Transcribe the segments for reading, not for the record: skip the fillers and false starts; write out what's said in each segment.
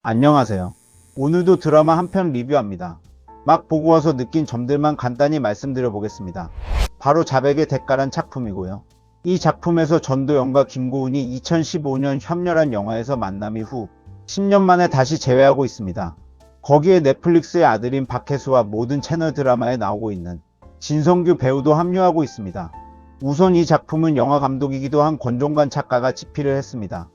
안녕하세요. 오늘도 드라마 한 편 리뷰합니다. 막 보고 와서 느낀 점들만 간단히 말씀드려 보겠습니다. 바로 자백의 대가란 작품이고요. 이 작품에서 전도연과 김고은이 2015년 협렬한 영화에서 만남 이후 10년 만에 다시 재회하고 있습니다. 거기에 넷플릭스의 아들인 박혜수와 모든 채널 드라마에 나오고 있는 진성규 배우도 합류하고 있습니다. 우선 이 작품은 영화 감독이기도 한 권종관 작가가 집필을 했습니다.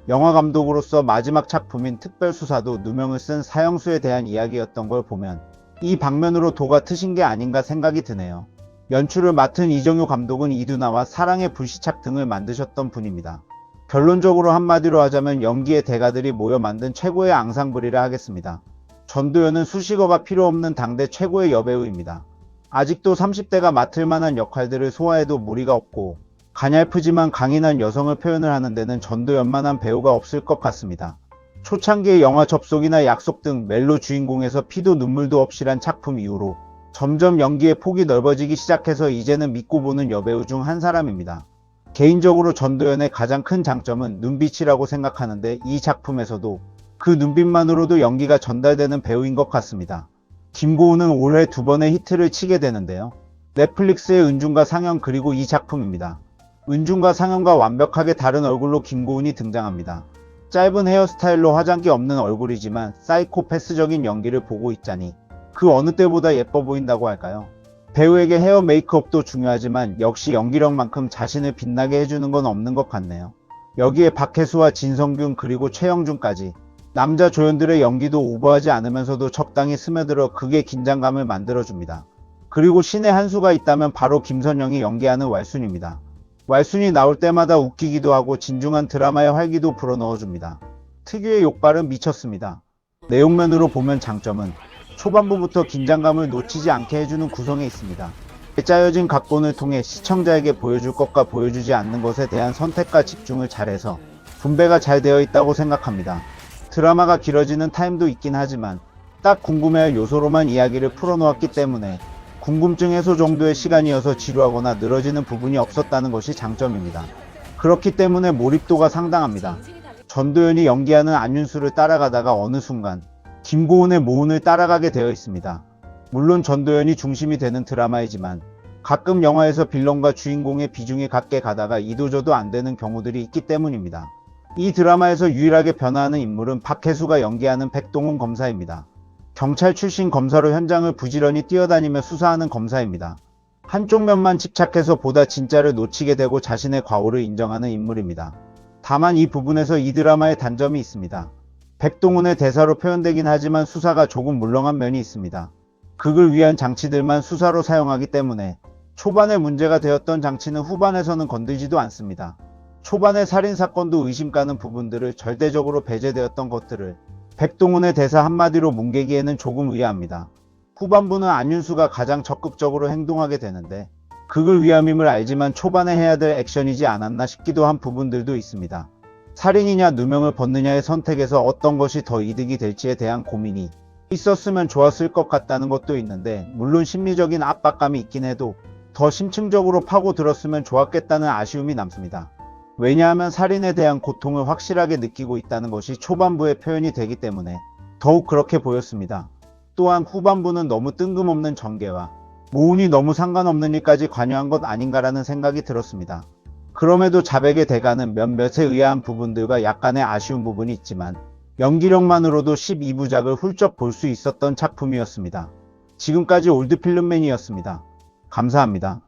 영화 감독으로서 마지막 작품인 특별수사도 누명을 쓴 사형수에 대한 이야기였던 걸 보면 이 방면으로 도가 트신 게 아닌가 생각이 드네요. 연출을 맡은 이정효 감독은 이두나와 사랑의 불시착 등을 만드셨던 분입니다. 결론적으로 한마디로 하자면 연기의 대가들이 모여 만든 최고의 앙상블이라 하겠습니다. 전도연은 수식어가 필요 없는 당대 최고의 여배우입니다. 아직도 30대가 맡을 만한 역할들을 소화해도 무리가 없고 가냘프지만 강인한 여성을 표현을 하는 데는 전도연만한 배우가 없을 것 같습니다. 초창기의 영화 접속이나 약속 등 멜로 주인공에서 피도 눈물도 없이란 작품 이후로 점점 연기의 폭이 넓어지기 시작해서 이제는 믿고 보는 여배우 중 한 사람입니다. 개인적으로 전도연의 가장 큰 장점은 눈빛이라고 생각하는데 이 작품에서도 그 눈빛만으로도 연기가 전달되는 배우인 것 같습니다. 김고은은 올해 2번의 히트를 치게 되는데요. 넷플릭스의 은중과 상영 그리고 이 작품입니다. 은중과 상영과 완벽하게 다른 얼굴로 김고은이 등장합니다. 짧은 헤어스타일로 화장기 없는 얼굴이지만 사이코패스적인 연기를 보고 있자니 그 어느 때보다 예뻐 보인다고 할까요? 배우에게 헤어 메이크업도 중요하지만 역시 연기력만큼 자신을 빛나게 해주는 건 없는 것 같네요. 여기에 박혜수와 진성균 그리고 최영준까지 남자 조연들의 연기도 오버하지 않으면서도 적당히 스며들어 극의 긴장감을 만들어줍니다. 그리고 신의 한 수가 있다면 바로 김선영이 연기하는 왈순입니다. 왈순이 나올 때마다 웃기기도 하고 진중한 드라마의 활기도 불어넣어줍니다. 특유의 욕발은 미쳤습니다. 내용면으로 보면 장점은 초반부부터 긴장감을 놓치지 않게 해주는 구성에 있습니다. 짜여진 각본을 통해 시청자에게 보여줄 것과 보여주지 않는 것에 대한 선택과 집중을 잘해서 분배가 잘 되어 있다고 생각합니다. 드라마가 길어지는 타임도 있긴 하지만 딱 궁금해할 요소로만 이야기를 풀어놓았기 때문에 궁금증 해소 정도의 시간이어서 지루하거나 늘어지는 부분이 없었다는 것이 장점입니다. 그렇기 때문에 몰입도가 상당합니다. 전도연이 연기하는 안윤수를 따라가다가 어느 순간 김고은의 모훈을 따라가게 되어 있습니다. 물론 전도연이 중심이 되는 드라마이지만 가끔 영화에서 빌런과 주인공의 비중이 같게 가다가 이도저도 안 되는 경우들이 있기 때문입니다. 이 드라마에서 유일하게 변화하는 인물은 박혜수가 연기하는 백동훈 검사입니다. 경찰 출신 검사로 현장을 부지런히 뛰어다니며 수사하는 검사입니다. 한쪽 면만 집착해서 보다 진짜를 놓치게 되고 자신의 과오를 인정하는 인물입니다. 다만 이 부분에서 이 드라마의 단점이 있습니다. 백동훈의 대사로 표현되긴 하지만 수사가 조금 물렁한 면이 있습니다. 극을 위한 장치들만 수사로 사용하기 때문에 초반에 문제가 되었던 장치는 후반에서는 건들지도 않습니다. 초반의 살인사건도 의심 가는 부분들을 절대적으로 배제되었던 것들을 백동훈의 대사 한마디로 뭉개기에는 조금 의아합니다. 후반부는 안윤수가 가장 적극적으로 행동하게 되는데 극을 위함임을 알지만 초반에 해야 될 액션이지 않았나 싶기도 한 부분들도 있습니다. 살인이냐 누명을 벗느냐의 선택에서 어떤 것이 더 이득이 될지에 대한 고민이 있었으면 좋았을 것 같다는 것도 있는데 물론 심리적인 압박감이 있긴 해도 더 심층적으로 파고들었으면 좋았겠다는 아쉬움이 남습니다. 왜냐하면 살인에 대한 고통을 확실하게 느끼고 있다는 것이 초반부에 표현이 되기 때문에 더욱 그렇게 보였습니다. 또한 후반부는 너무 뜬금없는 전개와 모훈이 너무 상관없는 일까지 관여한 것 아닌가라는 생각이 들었습니다. 그럼에도 자백의 대가는 몇몇에 의아한 부분들과 약간의 아쉬운 부분이 있지만 연기력만으로도 12부작을 훌쩍 볼 수 있었던 작품이었습니다. 지금까지 올드필름맨이었습니다. 감사합니다.